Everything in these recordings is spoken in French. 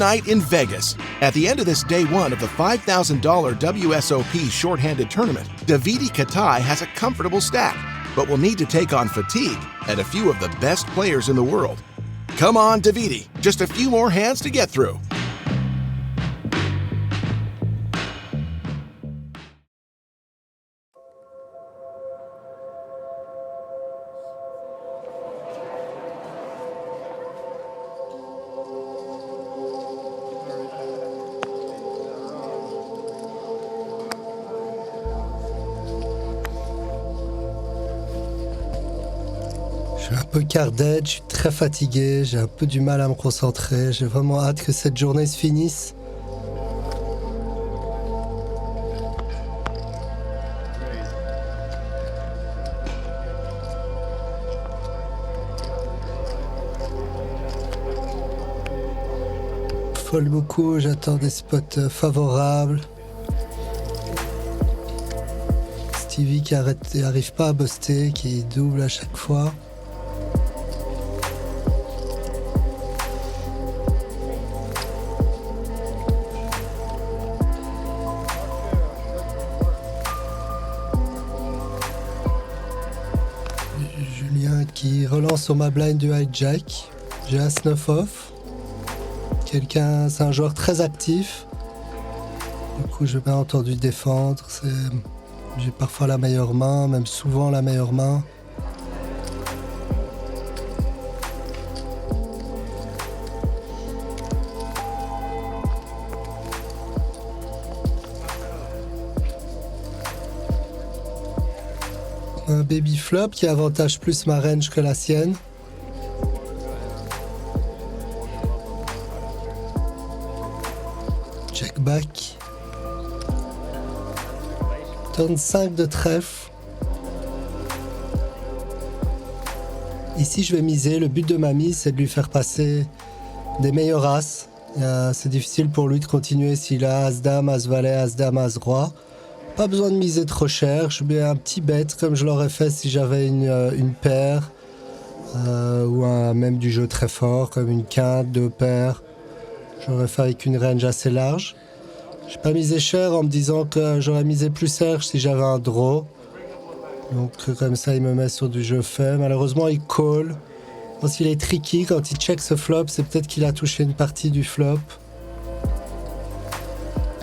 night in Vegas. At the end of this day one of the $5,000 WSOP shorthanded tournament, Davide Katai has a comfortable stack, but will need to take on fatigue and a few of the best players in the world. Come on, Davide, just a few more hands to get through. Je suis un peu cardette, je suis très fatigué, j'ai un peu du mal à me concentrer, j'ai vraiment hâte que cette journée se finisse. Folle beaucoup, j'attends des spots favorables. Stevie qui arrive pas à buster, qui double à chaque fois. Julien qui relance sur ma blind du hijack. J'ai As-9 off. C'est un joueur très actif. Du coup, je vais bien entendu défendre. J'ai parfois la meilleure main, même souvent la meilleure main. Un baby flop qui avantage plus ma range que la sienne. Check back. Turn 5 de trèfle. Ici, je vais miser. Le but de ma mise, c'est de lui faire passer des meilleurs as. C'est difficile pour lui de continuer s'il a As-Dame, As-Valet, As-Dame, As-Roi. Pas besoin de miser trop cher. Je mets un petit bet comme je l'aurais fait si j'avais une paire ou même du jeu très fort comme une quinte, deux paires. J'aurais fait avec une range assez large. J'ai pas misé cher en me disant que j'aurais misé plus cher si j'avais un draw. Donc comme ça, il me met sur du jeu fait. Malheureusement, il call. Je pense qu'il est tricky. Quand il check ce flop, c'est peut-être qu'il a touché une partie du flop.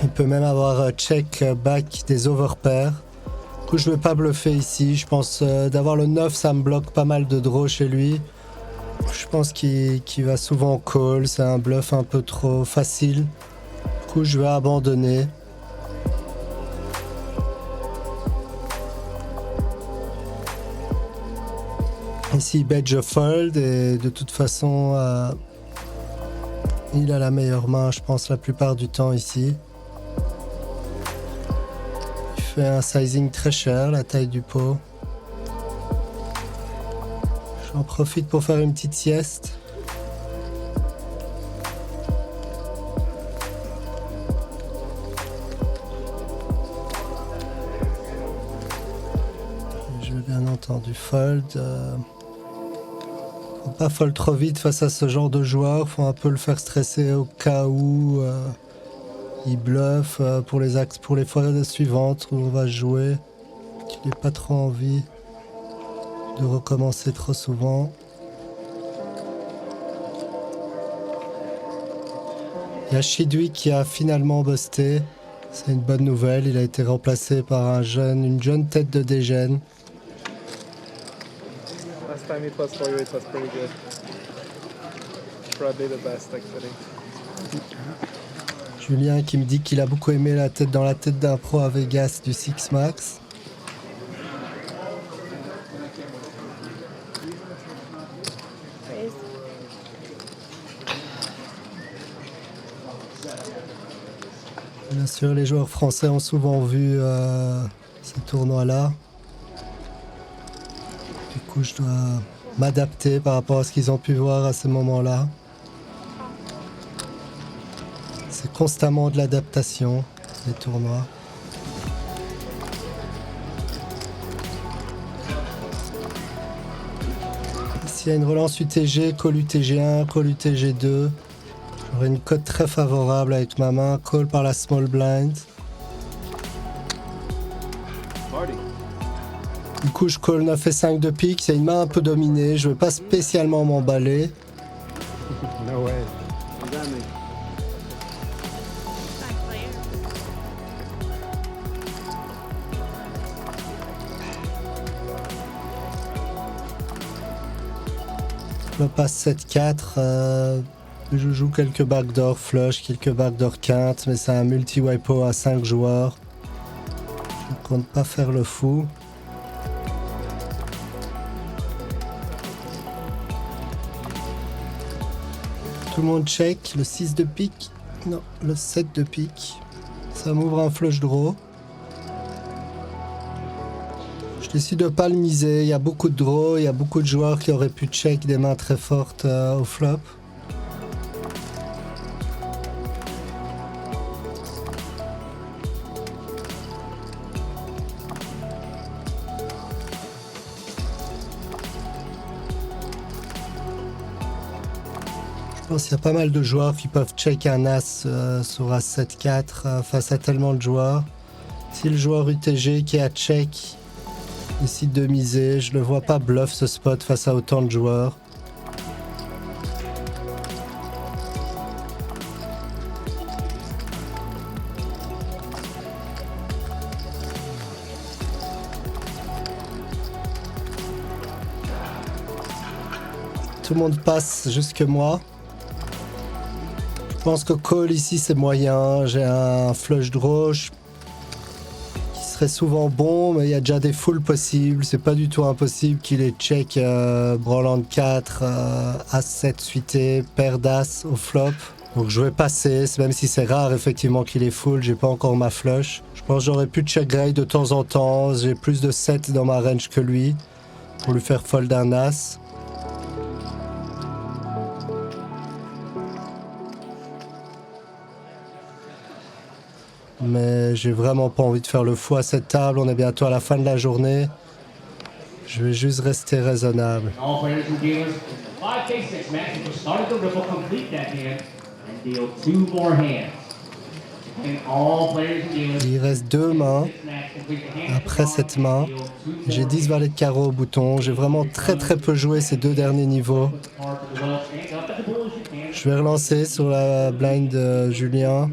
Il peut même avoir check back des overpairs. Du coup, je ne vais pas bluffer ici. Je pense d'avoir le 9, ça me bloque pas mal de draws chez lui. Je pense qu'il va souvent call. C'est un bluff un peu trop facile. Du coup, je vais abandonner. Ici, bet je fold et de toute façon, il a la meilleure main, je pense, la plupart du temps ici. Il fait un sizing très cher, la taille du pot. J'en profite pour faire une petite sieste. Je vais bien entendu fold. Faut pas fold trop vite face à ce genre de joueur. Faut un peu le faire stresser au cas où il bluffe pour les fois suivantes où on va jouer. Qu'il n'ait pas trop envie de recommencer trop souvent. Il y a Chidwick qui a finalement busté. C'est une bonne nouvelle. Il a été remplacé par une jeune tête de dégène. Last time it was for you, it was pretty good. Probably the best, actually. Julien qui me dit qu'il a beaucoup aimé dans la tête d'un pro à Vegas du Six Max. Bien sûr, les joueurs français ont souvent vu ces tournois-là. Du coup, je dois m'adapter par rapport à ce qu'ils ont pu voir à ce moment-là. C'est constamment de l'adaptation, les tournois. Ici, il y a une relance UTG, call UTG1, call UTG2. Je J'aurais une cote très favorable avec ma main. Call par la small blind. Du coup, je call 9 et 5 de pique. C'est une main un peu dominée. Je ne veux pas spécialement m'emballer. No way. Je passe 7-4. Je joue quelques backdoor flush, quelques backdoor quinte, mais c'est un multi-wipo à 5 joueurs. Je ne compte pas faire le fou. Tout le monde check. Le 6 de pique. Non, le 7 de pique. Ça m'ouvre un flush draw. Je décide de pas le miser. Il y a beaucoup de draws, il y a beaucoup de joueurs qui auraient pu check des mains très fortes au flop. Je pense qu'il y a pas mal de joueurs qui peuvent check un as sur as 7-4 face à tellement de joueurs. Si le joueur UTG qui a check décide de miser, je le vois pas bluff ce spot face à autant de joueurs. Tout le monde passe jusque moi. Je pense que call ici c'est moyen. J'ai un flush draw qui serait souvent bon, mais il y a déjà des fulls possibles. C'est pas du tout impossible qu'il ait check Broland 4, As 7 suité, paire d'As au flop. Donc je vais passer, même si c'est rare effectivement qu'il est full, j'ai pas encore ma flush. Je pense que j'aurais pu check raise de temps en temps. J'ai plus de 7 dans ma range que lui pour lui faire fold un As. Mais j'ai vraiment pas envie de faire le fou à cette table, on est bientôt à la fin de la journée. Je vais juste rester raisonnable. Il reste 2 mains après cette main. J'ai 10 valets de carreau au bouton. J'ai vraiment très peu joué ces 2 derniers niveaux. Je vais relancer sur la blind de Julien.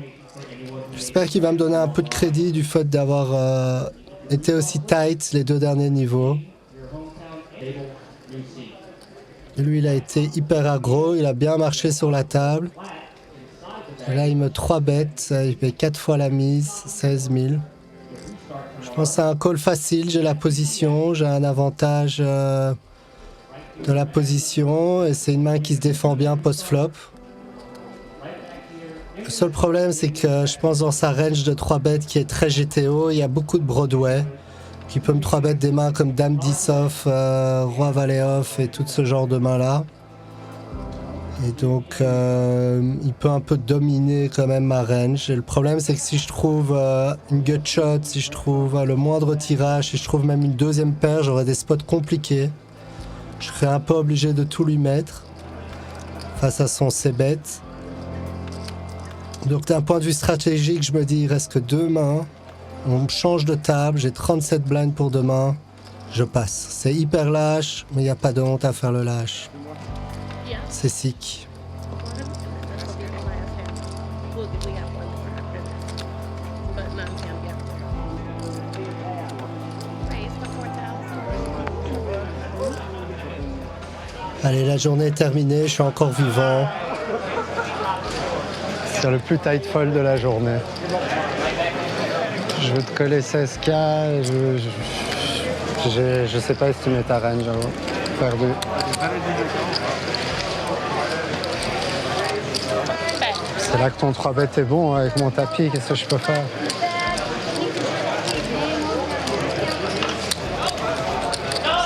J'espère qu'il va me donner un peu de crédit du fait d'avoir été aussi tight les 2 derniers niveaux. Et lui, il a été hyper aggro, il a bien marché sur la table. Et là, il me 3 bêtes, il paye 4 fois la mise, 16 000. Je pense que c'est un call facile, j'ai la position, j'ai un avantage de la position et c'est une main qui se défend bien post-flop. Le seul problème, c'est que je pense dans sa range de 3 bêtes qui est très GTO, il y a beaucoup de Broadway qui peut me 3 bêtes des mains comme Dame 10 off, Roi Valet off et tout ce genre de mains-là. Et donc, il peut un peu dominer quand même ma range. Et le problème, c'est que si je trouve une gut shot, si je trouve le moindre tirage, si je trouve même une deuxième paire, j'aurai des spots compliqués. Je serai un peu obligé de tout lui mettre face à son C-bet. Donc d'un point de vue stratégique, je me dis il reste que 2 mains. On me change de table, j'ai 37 blinds pour demain. Je passe. C'est hyper lâche, mais il n'y a pas de honte à faire le lâche. C'est sick. Allez, la journée est terminée, je suis encore vivant. C'est le plus tight fold de la journée. Je veux te coller 16K, je sais pas estimer ta range, j'avoue. Perdu. C'est là que ton 3 bet est bon, avec mon tapis, qu'est-ce que je peux faire?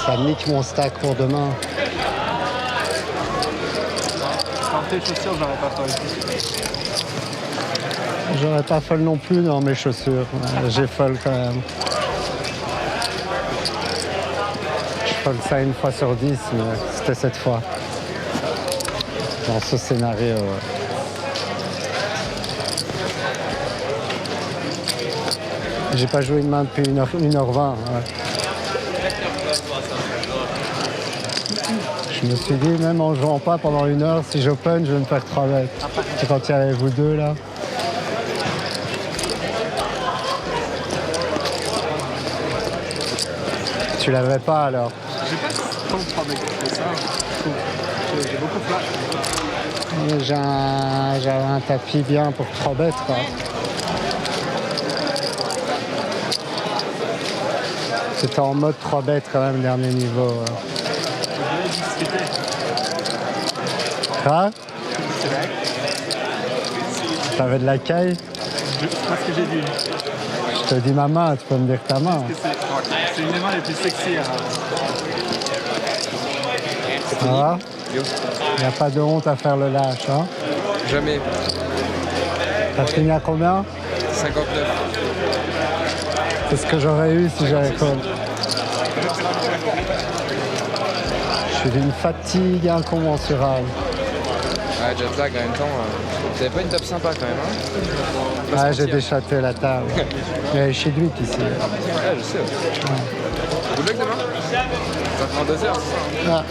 Ça nique mon stack pour demain. Sans tes chaussures, j'aurais pas fold. J'aurais pas fold non plus dans mes chaussures. J'ai fold quand même. Je fold ça 1 fois sur 10, mais c'était cette fois. Dans ce scénario. J'ai pas joué une main depuis 1h20. Ouais. Je me suis dit, même en jouant pas pendant 1 heure, si j'open, je vais me faire 3 bêtes. C'est quand il y avait vous deux là. Tu l'avais pas alors? J'ai pas tant de 3 mecs que ça, je trouve. J'ai beaucoup flash. J'avais un tapis bien pour 3 bêtes quoi. C'était en mode 3 bêtes quand même, dernier niveau. Quoi? T'avais de la caille? C'est pas ce que j'ai dit. Je te dis ma main, tu peux me dire ta main. C'est une des mains les plus sexy. Ça va? Il n'y a pas de honte à faire le lâche, hein? Jamais. T'as fini à combien? 59. C'est ce que j'aurais eu si j'avais call. Je suis d'une fatigue incommensurable. Ouais, Jetlag en même temps. T'avais pas une table sympa quand même, hein? Ah, j'ai déchaté la table. Il y a chez lui ici. Ouais, je sais. Good luck demain? Ça prend 2 heures, c'est ça? Ah.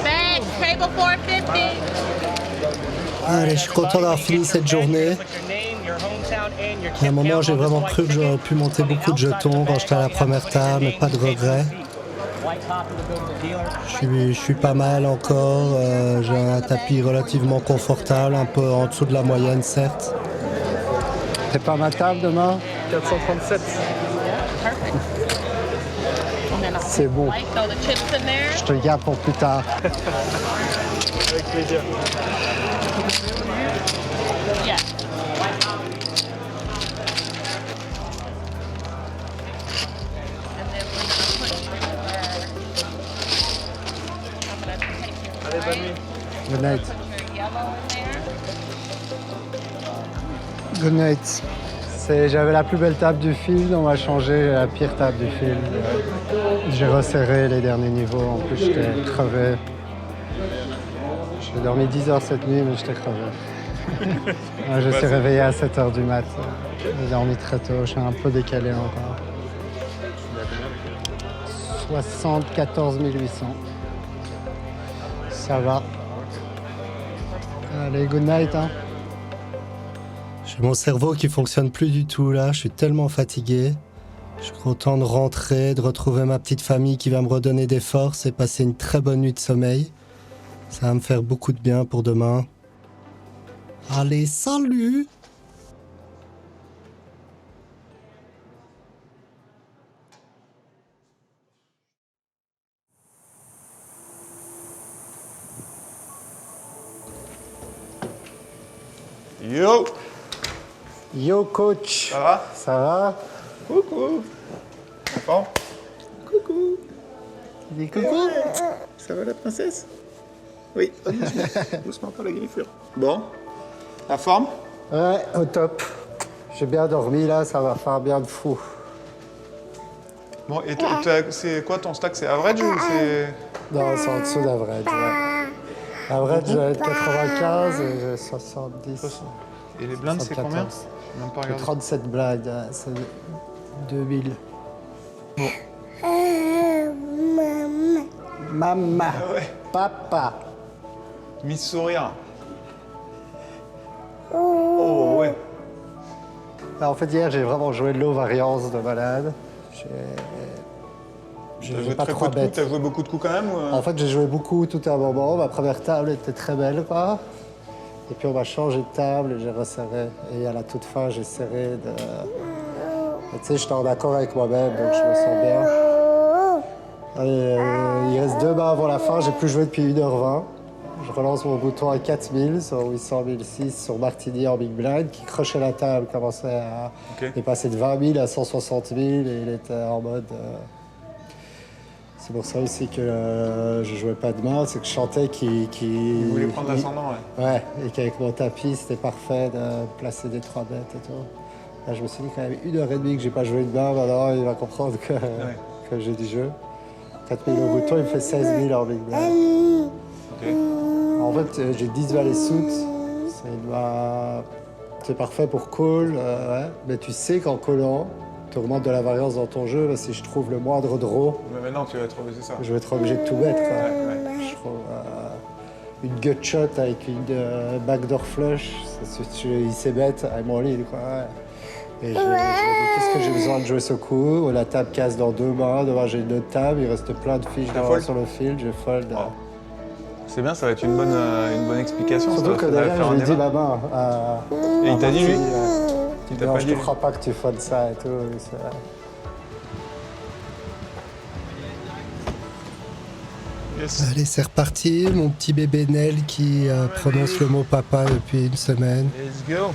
Thanks, table 450. Allez, je suis content d'avoir fini cette journée. À un moment, j'ai vraiment cru que j'aurais pu monter beaucoup de jetons quand j'étais à la première table, mais pas de regret. Je suis pas mal encore. J'ai un tapis relativement confortable, un peu en dessous de la moyenne, certes. C'est pas ma table demain? 437. C'est bon. Je te garde pour plus tard. Avec plaisir. Yeah. Allez, bonne nuit. Good night. Good night. J'avais la plus belle table du field, on va changer la pire table du field. J'ai resserré les derniers niveaux, en plus j'étais crevé. J'ai dormi 10 heures cette nuit, mais j'étais crevé. Ouais, je suis réveillé à 7 heures du mat. J'ai dormi très tôt, je suis un peu décalé encore. 74 800. Ça va. Allez, good night. Hein. J'ai mon cerveau qui fonctionne plus du tout là, je suis tellement fatigué. Je suis content de rentrer, de retrouver ma petite famille qui va me redonner des forces et passer une très bonne nuit de sommeil. Ça va me faire beaucoup de bien pour demain. Allez, salut! Yo! Yo coach! Ça va? Ça va? Coucou! En forme? Coucou! Dis coucou! Ça va la princesse? Oui, doucement. Doucement par la griffure. Bon, la forme? Ouais, au top. J'ai bien dormi là, ça va faire bien de fou. Bon, et c'est quoi ton stack? C'est average ou c'est... Non, c'est en dessous d'average. Ouais. Average, j'ai 95 et j'ai 70. Et les blindes, c'est combien? 74. J'ai même pas J'ai regardé. 37 blindes, c'est 2000. Bon. Maman, Ah ouais. papa. Miss Sourire. Oh ouais. Alors, en fait, hier, j'ai vraiment joué de low variance de malade. T'as joué pas très 3 peu de coups, bêtes. t'as joué beaucoup de coups quand même ou... En fait, j'ai joué beaucoup tout à un moment. Ma première table était très belle, quoi. Et puis, on m'a changé de table et j'ai resserré. Et à la toute fin, j'ai serré de... Et tu sais, j'étais en accord avec moi-même, donc je me sens bien. Et, il reste 2 mains avant la fin. J'ai plus joué depuis 1h20. Je relance mon bouton à 4000 sur 800 006 sur Martini en Big Blind, qui crochait la table, commençait à... Ok. Il est passé de 20 000 à 160 000 et il était en mode... C'est pour ça aussi que je jouais pas de main, c'est que je chantais Il voulait prendre l'ascendant, ouais. Ouais, et qu'avec mon tapis, c'était parfait de placer des 3 bêtes et tout. Là, je me suis dit quand même 1h30 que j'ai pas joué de main, maintenant il va comprendre que j'ai du jeu. 4000 au bouton, il me fait 16 000 en Big Blind. Ok. En fait, j'ai 10 valets suit, c'est parfait pour call, ouais. Mais tu sais qu'en callant, Tu augmentes de la variance dans ton jeu, si je trouve le moindre draw, Mais maintenant, tu vas trouver, c'est ça. je vais être obligé de tout mettre. Quoi. Ouais. Je trouve, une gut shot avec une backdoor flush, il sait bête, I'm all in, quoi. Ouais. Et je me dis, qu'est-ce que j'ai besoin de jouer ce coup? La table casse dans 2 mains, devant j'ai une autre table, il reste plein de fiches devant sur le field, je fold. Oh. C'est bien, ça va être une bonne explication. Surtout que derrière, je lui ai dit ma main. Et il t'a dit, lui Il t'a pas dit, je te crois pas que tu foldes ça et tout. Yes. Allez, c'est reparti. Mon petit bébé Nel qui prononce le mot papa depuis une semaine. Let's go.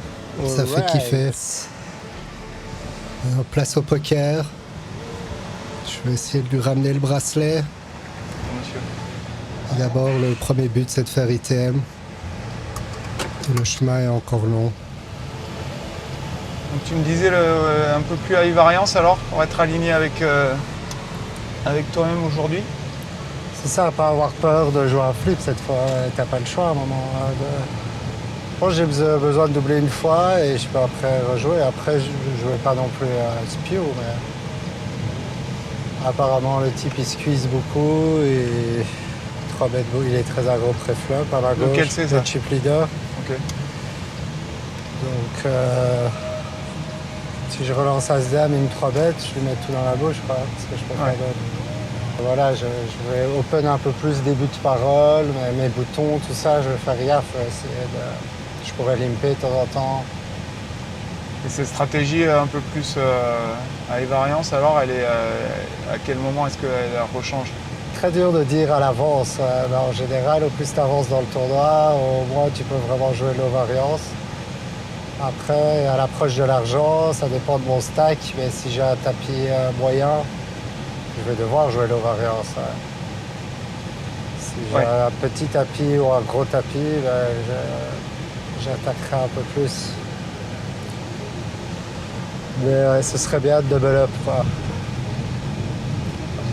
Ça fait kiffer. Place au poker. Je vais essayer de lui ramener le bracelet. Monsieur. D'abord, le premier but, c'est de faire ITM. Et le chemin est encore long. Donc tu me disais un peu plus high variance alors, pour être aligné avec toi-même aujourd'hui. C'est ça, pas avoir peur de jouer un flip cette fois. T'as pas le choix à un moment. Je pense que j'ai besoin de doubler une fois et je peux après rejouer. Après, je ne jouais pas non plus à Spio, mais apparemment le type il squeeze beaucoup et 3 bêtes, il est très aggro pré-flop à ma gauche. Lequel c'est ça? Le chip leader. Ok. Donc si je relance As-Dame et une 3 bêtes, je vais mettre tout dans la bouche, quoi, parce que je peux pas d'autre. Voilà, je vais open un peu plus début de parole, mes boutons, tout ça, je vais faire gaffe. Je pourrais limper de temps en temps. Et cette stratégie un peu plus à variance, alors, elle est à quel moment est-ce qu'elle rechange? Très dur de dire à l'avance. En général, au plus tu avances dans le tournoi, au moins tu peux vraiment jouer low variance. Après, à l'approche de l'argent, ça dépend de mon stack, mais si j'ai un tapis moyen, je vais devoir jouer low variance. Si j'ai un petit tapis ou un gros tapis, j'attaquerai un peu plus. Mais ce serait bien de double up, quoi.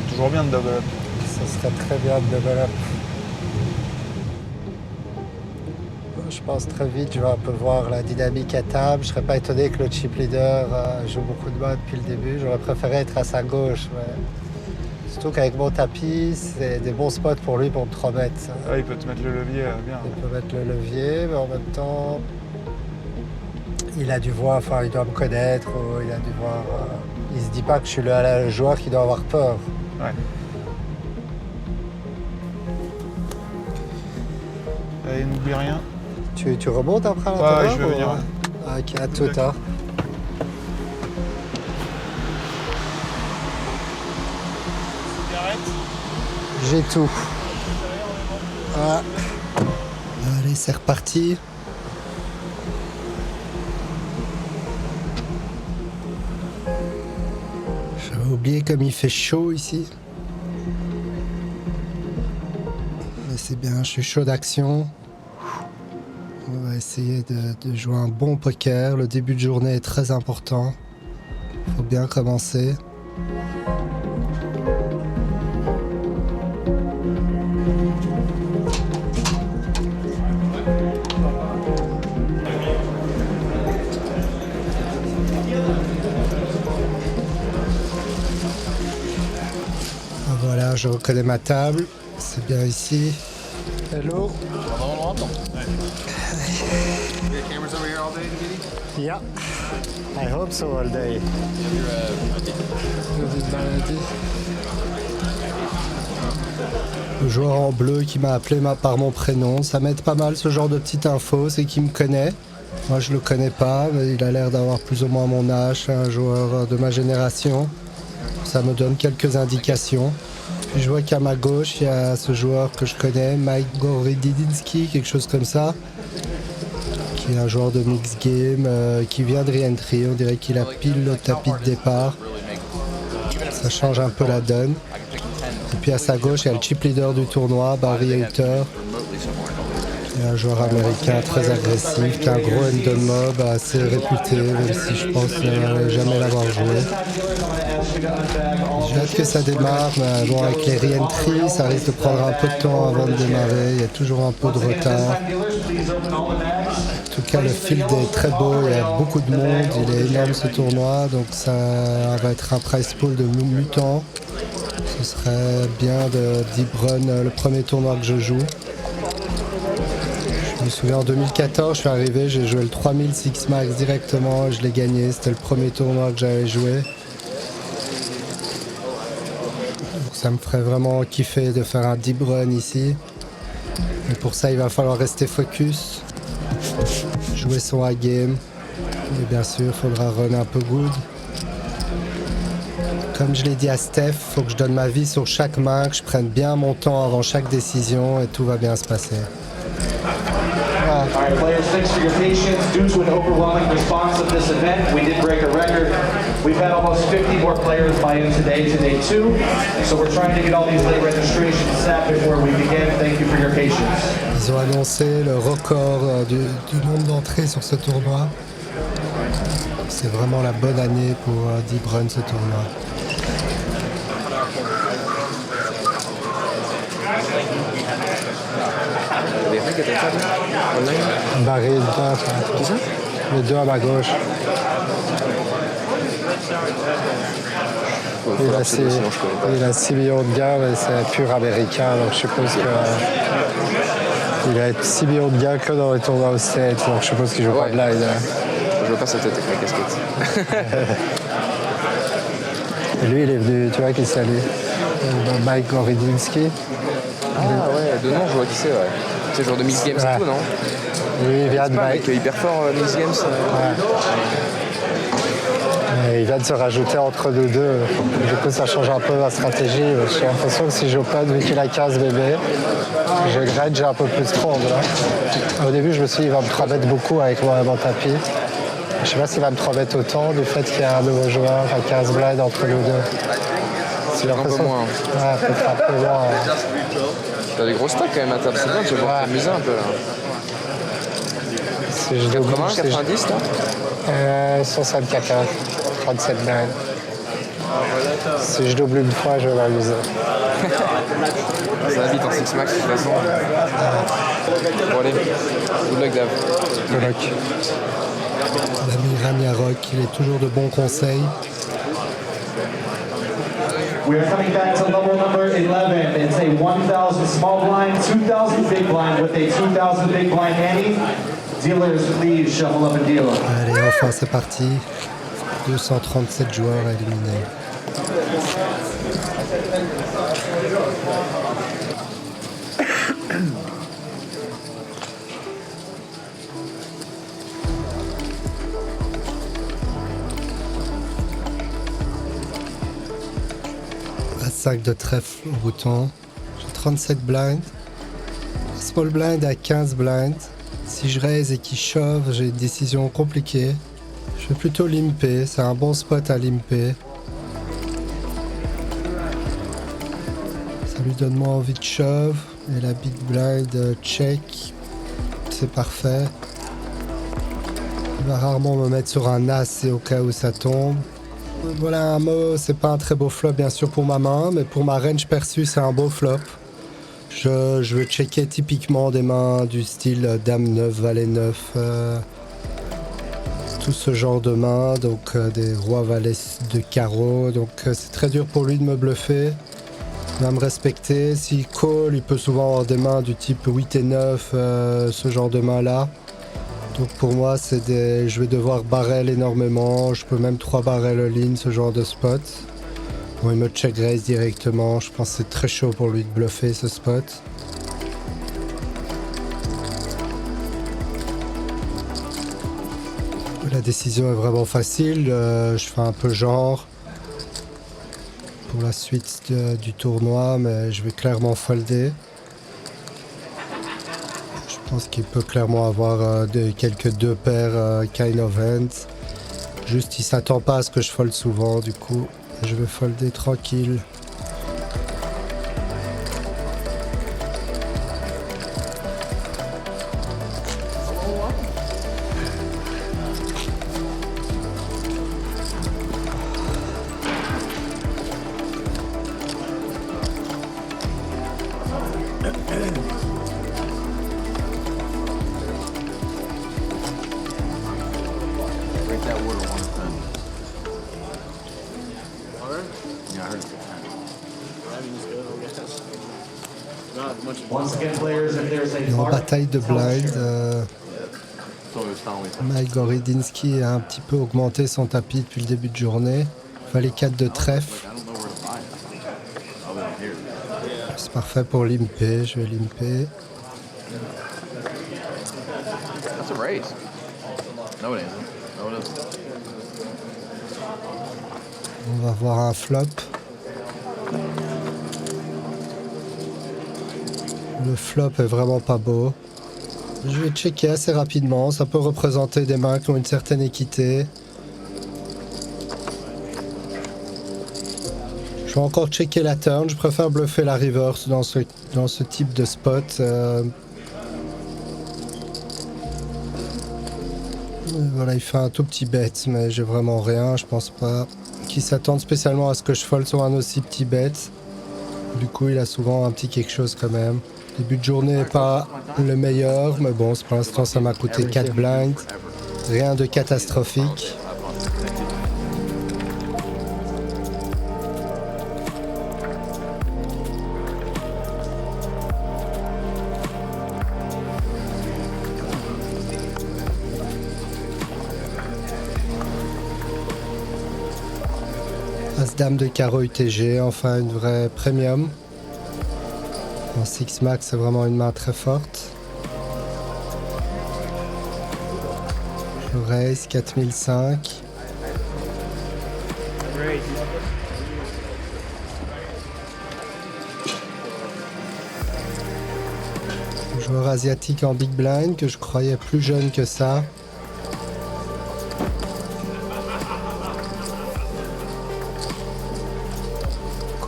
C'est toujours bien de double up. Ce serait très bien de double up. Je pense très vite, je vais un peu voir la dynamique à table. Je serais pas étonné que le chip leader joue beaucoup de mains depuis le début. J'aurais préféré être à sa gauche. Mais... Surtout qu'avec mon tapis, c'est des bons spots pour lui pour me 3 mettre. Ouais, il peut te mettre le levier bien. Il peut mettre le levier, mais en même temps, il a dû voir, enfin, il doit me connaître, ou il a dû voir. Il se dit pas que je suis le joueur qui doit avoir peur. Ouais. Allez, n'oublie rien. Tu remontes après à l'intérieur? Ouais, je vais venir. Ah, ok, à tout tard. J'ai tout. Voilà. Allez, c'est reparti. J'avais oublié comme il fait chaud ici. Mais c'est bien, je suis chaud d'action. On va essayer de jouer un bon poker. Le début de journée est très important. Il faut bien commencer. Voilà, je reconnais ma table. C'est bien ici. Hello. Yeah, I hope so all day. Le joueur en bleu qui m'a appelé par mon prénom, ça m'aide pas mal ce genre de petite info, c'est qu'il me connaît. Moi je le connais pas, mais il a l'air d'avoir plus ou moins mon âge, un joueur de ma génération. Ça me donne quelques indications. Puis je vois qu'à ma gauche, il y a ce joueur que je connais, Mike Goridinski, quelque chose comme ça, qui est un joueur de mix game, qui vient de re-entry. On dirait qu'il a pile le tapis de départ. Ça change un peu la donne. Et puis à sa gauche, il y a le chip leader du tournoi, Barry Hauter, qui est un joueur américain très agressif, qui a un gros end mob assez réputé, même si je pense jamais l'avoir joué. J'ai hâte que ça démarre, mais bon, avec les re-entry, ça risque de prendre un peu de temps avant de démarrer. Il y a toujours un peu de retard. tout cas, le field est très beau, il y a beaucoup de monde, il est énorme ce tournoi, donc ça va être un prize pool de mutants. Ce serait bien de deep run le premier tournoi que je joue. Je me souviens en 2014, je suis arrivé, j'ai joué le 3000 Six Max directement et je l'ai gagné. C'était le premier tournoi que j'avais joué. Donc ça me ferait vraiment kiffer de faire un deep run ici. Et pour ça, il va falloir rester focus, jouer son high game. Et bien sûr, il faudra run un peu good. Comme je l'ai dit à Steph, il faut que je donne ma vie sur chaque main, que je prenne bien mon temps avant chaque décision et tout va bien se passer. All right, players, thanks for your patience. Due to an overwhelming response of this event, we did break a record. We've had almost 50 more players buy in today 2. So we're trying to get all these late registrations set before we begin. Thank you for your patience. Ils ont annoncé le record du nombre d'entrées sur ce tournoi. C'est vraiment la bonne année pour Deep Run ce tournoi. Barré, qui ça? Les deux à ma gauche. Il a 6 millions de gars, mais c'est pur américain, donc je suppose qu'il a 6 millions de gars que dans les tournois aux States, donc je suppose qu'il joue pas de blind. Je vois pas sa tête avec la casquette. Et lui, il est venu, tu vois qui c'est lui? Mike Goridinski. Ah ouais, de nom, je vois qui c'est, ouais. C'est le genre de Mix Games et tout, non? Oui, il vient de Mike. C'est hyper fort, Mix Games. Et il vient de se rajouter entre nous deux. Du coup, ça change un peu ma stratégie. J'ai l'impression que si je joue pas, vu qu'il a 15 bébés, je grade, j'ai un peu plus de fond. Au début, je me suis dit, il va me 3-bet beaucoup avec moi à mon tapis. Je sais pas s'il va me 3-bet autant du fait qu'il y a un nouveau joueur à 15 blinds entre nous deux. Un peu moins. Ouais, peut-être un peu moins. T'as des grosses stacks quand même à table, c'est bien, tu vas pouvoir t'amuser un peu là. Si je 80, 90 toi 154, 37 blinds. Si je double une fois, je vais m'amuser. Ça va vite en Six Max de toute façon. Bon allez, good luck Dave. Good luck. L'ami Ramiarok, il est toujours de bons conseils. We are coming back to level number 11. It's a 1,000 small blind, 2,000 big blind with a 2,000 big blind ante. Dealers, please shuffle up and deal. Allez, enfin c'est parti. 237 joueurs éliminés. Sac de trèfle au bouton. J'ai 37 blinds. Small blind à 15 blinds. Si je raise et qu'il shove, j'ai une décision compliquée. Je vais plutôt limper. C'est un bon spot à limper. Ça lui donne moins envie de shove. Et la big blind check. C'est parfait. Il va rarement me mettre sur un as et au cas où ça tombe. Voilà un mot, c'est pas un très beau flop bien sûr pour ma main, mais pour ma range perçue c'est un beau flop. Je veux checker typiquement des mains du style Dame 9, Valet 9, tout ce genre de mains, donc des Rois Valets de carreau, donc c'est très dur pour lui de me bluffer. Il va me respecter, s'il call, il peut souvent avoir des mains du type 8 et 9, ce genre de mains là. Donc pour moi, je vais devoir barrel énormément, je peux même 3 barrels all-in, ce genre de spot. Bon, il me check raise directement, je pense que c'est très chaud pour lui de bluffer ce spot. La décision est vraiment facile, je fais un peu genre pour la suite du tournoi, mais je vais clairement folder. Je pense qu'il peut clairement avoir quelques 2 paires kind of hands. Juste il s'attend pas à ce que je fold souvent, du coup je vais folder tranquille. Once again, players, if there's a Et en mark, bataille de tell us blind, your- Mike Goridinski a un petit peu augmenté son tapis depuis le début de journée. Il fallait 4 de trèfle. C'est parfait pour limper, je vais limper. That's a raise. No, it isn't. No, it isn't. On va voir un flop. Le flop est vraiment pas beau. Je vais checker assez rapidement. Ça peut représenter des mains qui ont une certaine équité. Je vais encore checker la turn. Je préfère bluffer la reverse dans ce type de spot. Voilà, il fait un tout petit bet, mais j'ai vraiment rien. Je pense pas qu'il s'attende spécialement à ce que je fold sur un aussi petit bet. Du coup, il a souvent un petit quelque chose quand même. Début de journée n'est pas le meilleur, mais bon, pour l'instant, ça m'a coûté 4 blinds. Rien de catastrophique. As-Dame de carreau UTG, enfin une vraie premium. En 6 max, c'est vraiment une main très forte. Je raise 4005. Joueur asiatique en big blind que je croyais plus jeune que ça.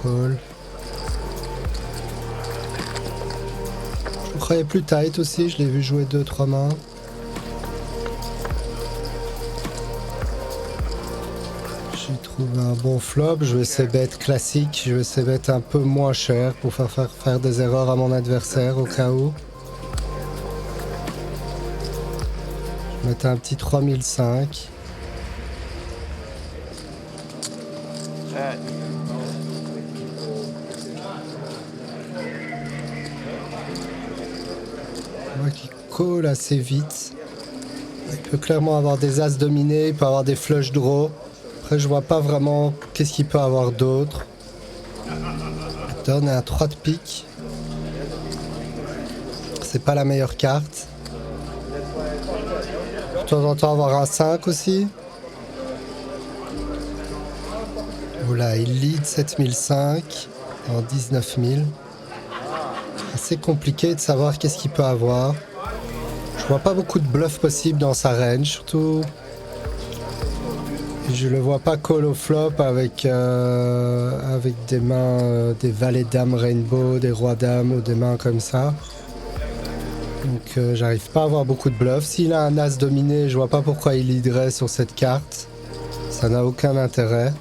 Call. Je le croyais plus tight aussi, je l'ai vu jouer 2-3 mains. J'ai trouvé un bon flop, je vais essayer bet classique, je vais essayer bet un peu moins cher pour faire des erreurs à mon adversaire au cas où. Je vais mettre un petit 3005. Qui call assez vite. Il peut clairement avoir des as dominés, il peut avoir des flush draw. Après, je vois pas vraiment qu'est-ce qu'il peut avoir d'autre. La turn est à 3 de pique. C'est pas la meilleure carte. De temps en temps, avoir un 5 aussi. Voilà, il lead 7005 en 19000. C'est compliqué de savoir qu'est-ce qu'il peut avoir. Je vois pas beaucoup de bluffs possibles dans sa range, surtout je le vois pas call au flop avec des mains, des valets dames rainbow, des rois dames ou des mains comme ça. Donc j'arrive pas à avoir beaucoup de bluffs. S'il a un as dominé, je vois pas pourquoi il leaderait sur cette carte. Ça n'a aucun intérêt.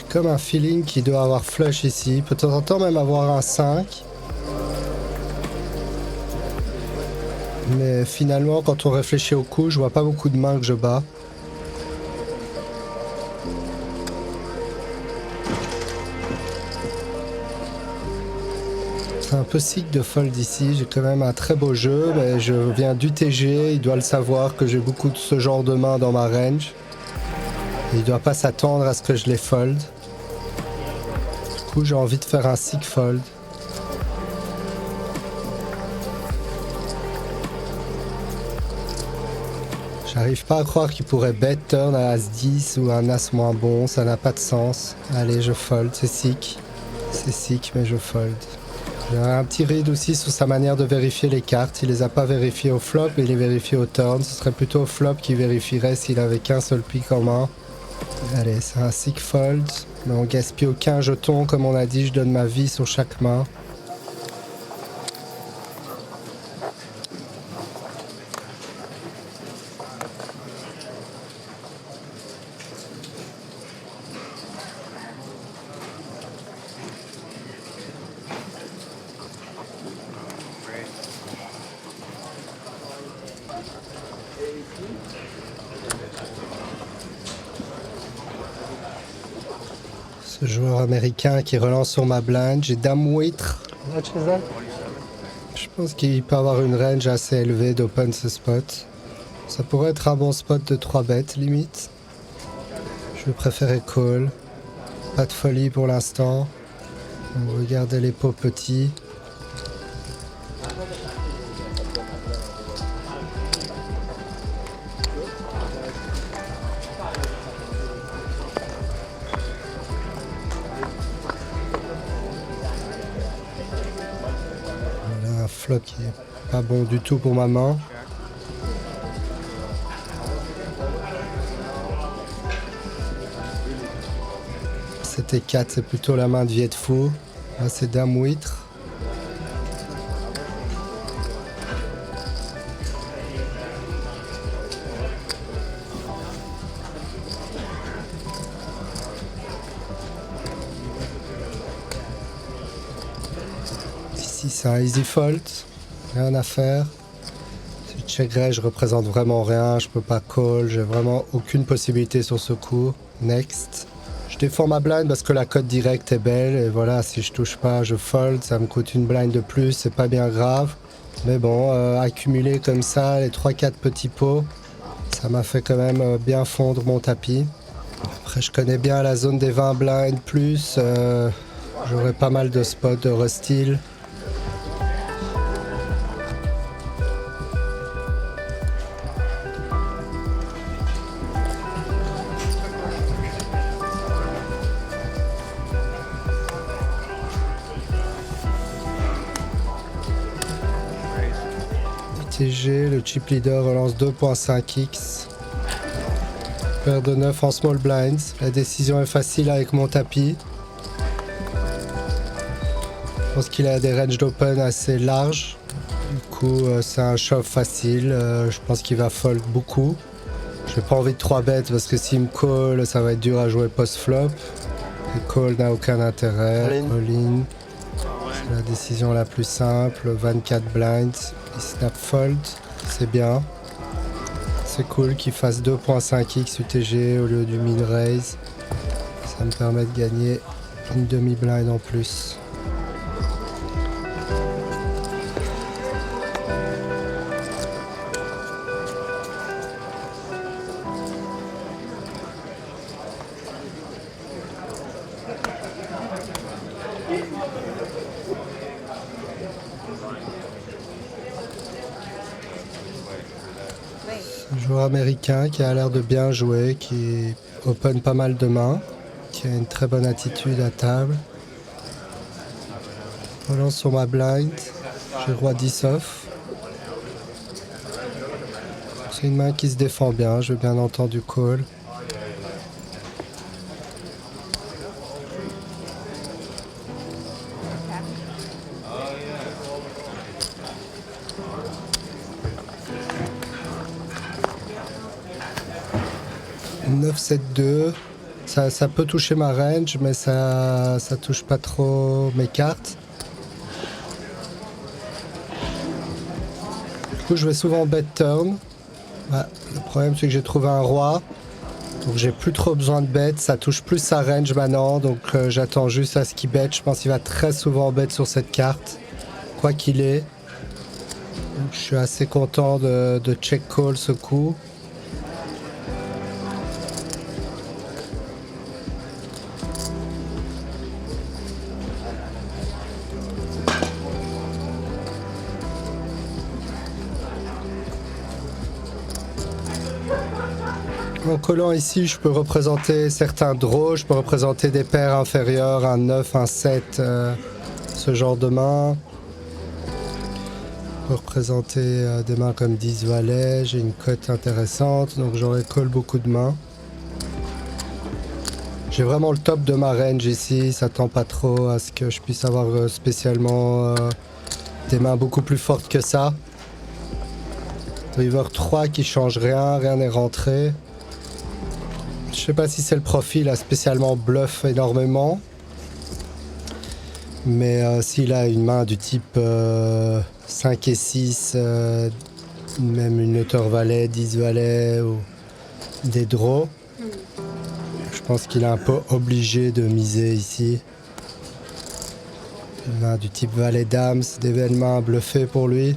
Comme un feeling qu'il doit avoir flush ici, peut de temps en temps même avoir un 5. Mais finalement, quand on réfléchit au coup, je vois pas beaucoup de mains que je bats. C'est un peu sick de fold ici, j'ai quand même un très beau jeu, mais je viens d'UTG, il doit le savoir que j'ai beaucoup de ce genre de mains dans ma range. Et il doit pas s'attendre à ce que je les fold. Du coup, j'ai envie de faire un sick fold. J'arrive pas à croire qu'il pourrait bet turn à As-10 ou un As moins bon, ça n'a pas de sens. Allez, je fold, c'est sick. C'est sick, mais je fold. J'ai un petit read aussi sur sa manière de vérifier les cartes. Il les a pas vérifiées au flop, mais il les vérifie au turn. Ce serait plutôt au flop qu'il vérifierait s'il avait qu'un seul pick en main. Allez, c'est un sick fold. Mais on gaspille aucun jeton, comme on a dit, je donne ma vie sur chaque main. Ce joueur américain qui relance sur ma blind. J'ai dame 8. Je pense qu'il peut avoir une range assez élevée d'open ce spot. Ça pourrait être un bon spot de 3 bêtes limite. Je vais préférer call. Pas de folie pour l'instant. On va regarder les pots petits. Voilà un flop qui est pas bon du tout pour ma main. C'était 4, c'est plutôt la main de Viet Fou. Là, c'est dame 8. Ici, c'est un easy fold. Rien à faire. Si je checkerais, je représente vraiment rien. Je peux pas call. J'ai vraiment aucune possibilité sur ce coup. Next. Je défends ma blind parce que la cote directe est belle et voilà, si je touche pas, je fold, ça me coûte une blind de plus, c'est pas bien grave. Mais bon, accumuler comme ça les 3-4 petits pots, ça m'a fait quand même bien fondre mon tapis. Après, je connais bien la zone des 20 blinds plus, j'aurai pas mal de spots de restyle. Le chip leader relance 2.5x. Paire de 9 en small blinds. La décision est facile avec mon tapis. Je pense qu'il a des ranges d'open assez larges. Du coup, c'est un shove facile. Je pense qu'il va fold beaucoup. J'ai pas envie de 3 bêtes parce que s'il me call, ça va être dur à jouer post-flop. Et call n'a aucun intérêt. All-in. C'est la décision la plus simple. 24 blinds. Il snap fold. C'est bien. C'est cool qu'il fasse 2.5x UTG au lieu du min raise. Ça me permet de gagner une demi-blind en plus. Joueur américain qui a l'air de bien jouer, qui open pas mal de mains, qui a une très bonne attitude à table. Relance sur ma blind, j'ai roi 10 off. C'est une main qui se défend bien, je vais bien entendu call. « 9-7-2 ». Ça peut toucher ma range, mais ça touche pas trop mes cartes. Du coup, je vais souvent bet turn. Le problème, c'est que j'ai trouvé un roi. Donc, j'ai plus trop besoin de bet. Ça touche plus sa range maintenant. Donc, j'attends juste à ce qu'il bet. Je pense qu'il va très souvent bet sur cette carte, quoi qu'il est. Donc, je suis assez content de check call ce coup. En collant ici, je peux représenter certains draws, je peux représenter des paires inférieures, un 9, un 7, ce genre de main. Je peux représenter des mains comme 10 valet, j'ai une cote intéressante, donc j'aurais call beaucoup de mains. J'ai vraiment le top de ma range ici, ça tend pas trop à ce que je puisse avoir spécialement des mains beaucoup plus fortes que ça. River 3 qui change rien, rien n'est rentré. Je sais pas si c'est le profil à spécialement bluff énormément. Mais s'il a une main du type 5 et 6, même une hauteur valet, 10 valets ou des draws. Je pense qu'il est un peu obligé de miser ici. Une main du type valet dame, c'est des belles mains à bluffer pour lui.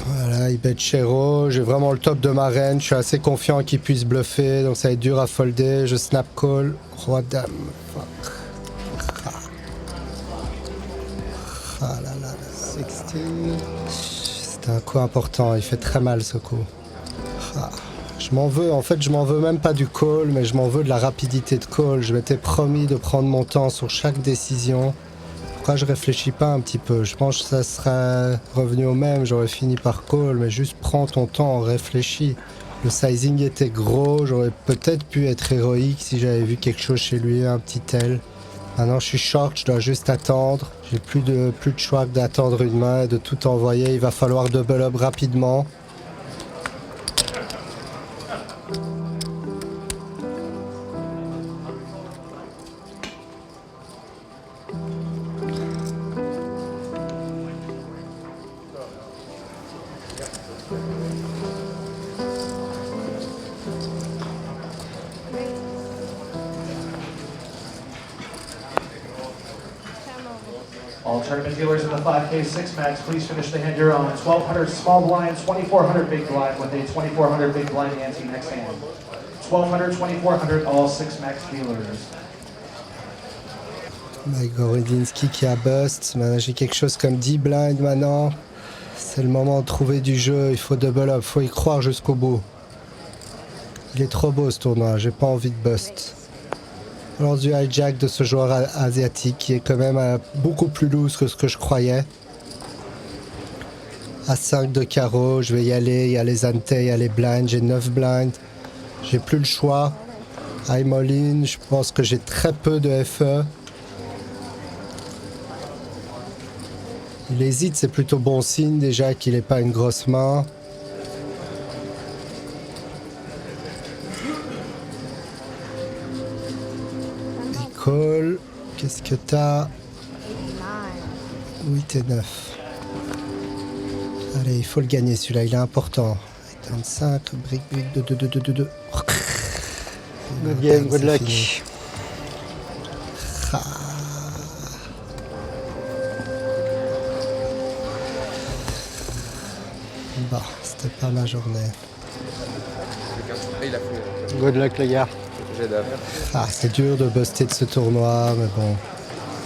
Voilà, il bet chéro, j'ai vraiment le top de ma reine, je suis assez confiant qu'il puisse bluffer, donc ça va être dur à folder, je snap call, roi dame. Fuck. Ah là là là. 16. C'est un coup important, il fait très mal ce coup. Ah. Je m'en veux, en fait je m'en veux même pas du call, mais je m'en veux de la rapidité de call. Je m'étais promis de prendre mon temps sur chaque décision. Pourquoi je réfléchis pas un petit peu? Je pense que ça serait revenu au même, j'aurais fini par call, mais juste prends ton temps, réfléchis. Le sizing était gros, j'aurais peut-être pu être héroïque si j'avais vu quelque chose chez lui, un petit tel. Maintenant je suis short, je dois juste attendre. J'ai plus de choix que d'attendre une main et de tout envoyer. Il va falloir double up rapidement. All tournament dealers in the 5K 6 max, please finish the hand you're on. 1,200 small blind, 2,400 big blind with a 2,400 big blind ante next hand. 1,200, 2,400, all 6 max dealers. Gorodinski qui a bust. Maintenant, j'ai quelque chose comme 10 blinds maintenant. C'est le moment de trouver du jeu. Il faut double up, il faut y croire jusqu'au bout. Il est trop beau ce tournoi, j'ai pas envie de bust. Alors du hijack de ce joueur asiatique qui est quand même beaucoup plus loose que ce que je croyais. À 5 de carreau, je vais y aller, il y a les ante, il y a les blinds, j'ai 9 blinds. J'ai plus le choix. I'm all in, je pense que j'ai très peu de FE. Il hésite, c'est plutôt bon signe déjà qu'il n'ait pas une grosse main. Qu'est-ce que t'as? 8 et 9. Allez, il faut le gagner celui-là, il est important. 35, brick, 2. Good game, good luck. Bon, c'était pas ma journée. Good luck les gars. C'est dur de buster de ce tournoi, mais bon.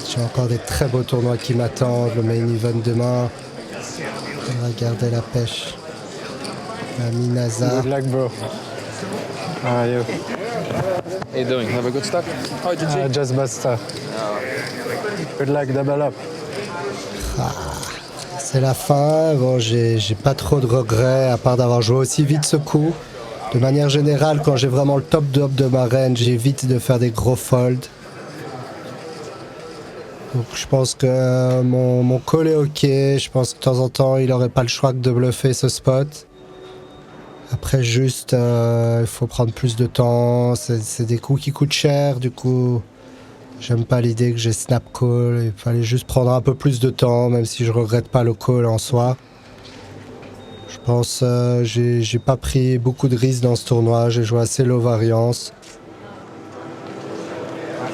J'ai encore des très beaux tournois qui m'attendent. Le main event demain. On va garder la pêche. Ami Naza. Good luck bro. How are you? How you doing? Have a good start? Oh, GG. Just buster. Good luck, double up. C'est la fin. Bon, j'ai pas trop de regrets à part d'avoir joué aussi vite ce coup. De manière générale, quand j'ai vraiment le top de ma range, j'évite de faire des gros folds. Donc je pense que mon call est ok. Je pense que de temps en temps, il n'aurait pas le choix que de bluffer ce spot. Après, juste, il faut prendre plus de temps. C'est des coups qui coûtent cher. Du coup, j'aime pas l'idée que j'ai snap call. Il fallait juste prendre un peu plus de temps, même si je regrette pas le call en soi. Je pense j'ai pas pris beaucoup de risques dans ce tournoi, j'ai joué assez low variance.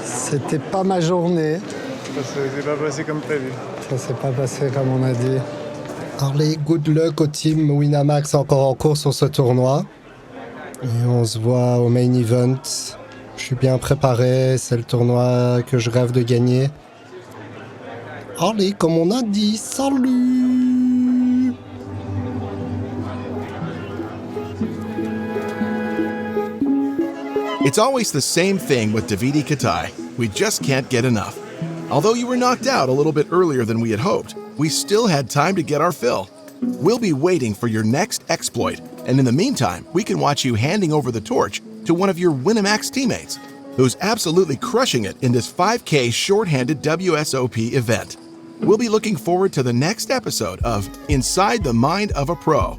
C'était pas ma journée. Ça s'est pas passé comme prévu. Ça s'est pas passé comme on a dit. Allez, good luck au team Winamax encore en cours sur ce tournoi. Et on se voit au main event. Je suis bien préparé, c'est le tournoi que je rêve de gagner. Allez, comme on a dit, salut! It's always the same thing with Davide Katai. We just can't get enough. Although you were knocked out a little bit earlier than we had hoped, we still had time to get our fill. We'll be waiting for your next exploit, and in the meantime, we can watch you handing over the torch to one of your Winamax teammates, who's absolutely crushing it in this 5K short-handed WSOP event. We'll be looking forward to the next episode of Inside the Mind of a Pro.